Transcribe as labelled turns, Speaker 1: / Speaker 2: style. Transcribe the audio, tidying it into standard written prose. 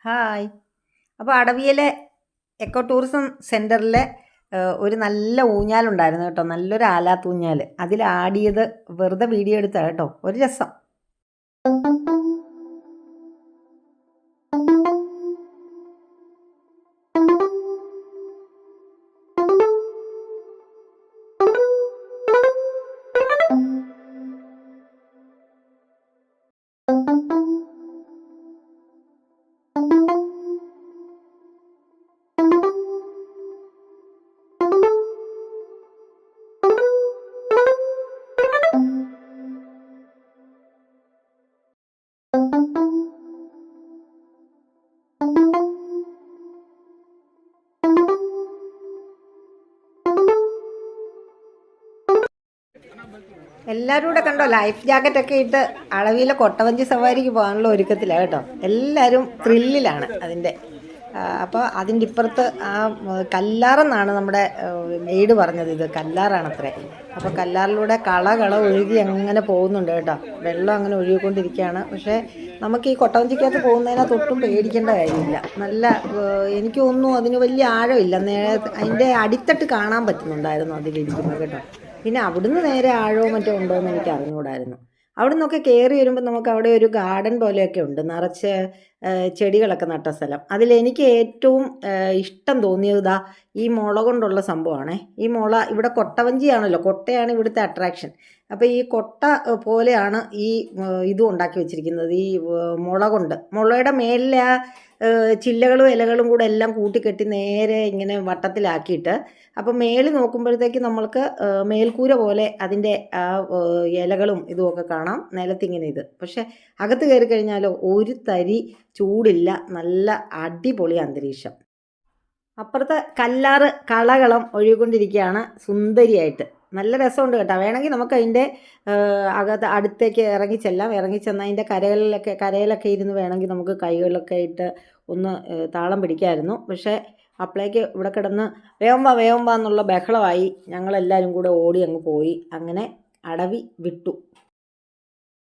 Speaker 1: Hi. അപ്പോൾ അടവിയിലെ eco tourism സെൻറ്ററിലെ ഒരു നല്ല ഊഞ്ഞാലുണ്ടായിരുന്നു കേട്ടോ. നല്ലൊരു ആലാത്തൂഞ്ഞാൽ. അതിലാടിയത് വെറുതെ വീഡിയോ എടുത്തതാണ് കേട്ടോ. ഒരു രസം. എല്ലാവരും കൂടെ കണ്ടോ, ലൈഫ് ജാക്കറ്റൊക്കെ ഇട്ട് അളവിയിലെ കൊട്ടവഞ്ചി സവാരിക്ക് പോകാനുള്ള ഒരുക്കത്തിലാണ് കേട്ടോ. എല്ലാവരും ത്രില്ലിലാണ് അതിൻ്റെ. അപ്പോൾ അതിൻ്റെ ഇപ്പുറത്ത് കല്ലാറെന്നാണ് നമ്മുടെ ഗൈഡ് പറഞ്ഞത്. ഇത് കല്ലാറാണത്രേ. അപ്പോൾ കല്ലാറിലൂടെ കള ഒഴുകി അങ്ങനെ പോകുന്നുണ്ട് കേട്ടോ. വെള്ളം അങ്ങനെ ഒഴുകിക്കൊണ്ടിരിക്കുകയാണ്. പക്ഷേ നമുക്ക് ഈ കൊട്ടവഞ്ചിക്കകത്ത് പോകുന്നതിനെ തൊട്ടും പേടിക്കേണ്ട കാര്യമില്ല. നല്ല എനിക്ക് തോന്നുന്നു അതിന് വലിയ ആഴമില്ല. അതിൻ്റെ അടിത്തട്ട് കാണാൻ പറ്റുന്നുണ്ടായിരുന്നു അതിലിരിക്കുന്നത് കേട്ടോ. പിന്നെ അവിടുന്ന് നേരെ ആഴമോ മറ്റോ ഉണ്ടോ എന്ന് എനിക്ക് അറിഞ്ഞുകൂടായിരുന്നു. അവിടെ നിന്നൊക്കെ കയറി വരുമ്പോൾ നമുക്ക് അവിടെ ഒരു ഗാർഡൻ പോലെയൊക്കെ ഉണ്ട്, നിറച്ച് ചെടികളൊക്കെ നട്ട സ്ഥലം. അതിലെനിക്ക് ഏറ്റവും ഇഷ്ടം തോന്നിയത് ഈ മുള കൊണ്ടുള്ള സംഭവമാണേ. ഈ മുള ഇവിടെ കൊട്ടവഞ്ചിയാണല്ലോ, കൊട്ടയാണ് ഇവിടുത്തെ അട്രാക്ഷൻ. അപ്പോൾ ഈ കൊട്ട പോലെയാണ് ഈ ഇതും ഉണ്ടാക്കി വെച്ചിരിക്കുന്നത്. ഈ മുള കൊണ്ട്, മുളയുടെ മേലിലെ ചില്ലകളും ഇലകളും കൂടെ എല്ലാം കൂട്ടിക്കെട്ടി നേരെ ഇങ്ങനെ വട്ടത്തിലാക്കിയിട്ട്, അപ്പോൾ മേളിൽ നോക്കുമ്പോഴത്തേക്ക് നമ്മൾക്ക് മേൽക്കൂര പോലെ അതിൻ്റെ ഇലകളും ഇതുമൊക്കെ കാണാം നിലത്തിങ്ങനെ. ഇത് പക്ഷേ അകത്ത് കയറി കഴിഞ്ഞാലോ ഒരു തരി ചൂടില്ല, നല്ല അടിപൊളി അന്തരീക്ഷം. അപ്പുറത്ത് കല്ലാറ് കളകളം ഒഴുകിക്കൊണ്ടിരിക്കുകയാണ് സുന്ദരിയായിട്ട്. നല്ല രസമുണ്ട് കേട്ടോ. വേണമെങ്കിൽ നമുക്ക് അതിൻ്റെ അടുത്തേക്ക് ഇറങ്ങിച്ചെല്ലാം. ഇറങ്ങിച്ചെന്നാൽ അതിൻ്റെ കരയിലൊക്കെ ഇരുന്ന് വേണമെങ്കിൽ നമുക്ക് കൈകളിലൊക്കെ ഇട്ട് ഒന്ന് താളം പിടിക്കാമായിരുന്നു. പക്ഷേ അപ്പോഴേക്ക് ഇവിടെ കിടന്ന് വേഗം വാ എന്നുള്ള ബഹളമായി. ഞങ്ങളെല്ലാവരും കൂടെ ഓടി അങ്ങ് പോയി. അങ്ങനെ അടവി വിട്ടു.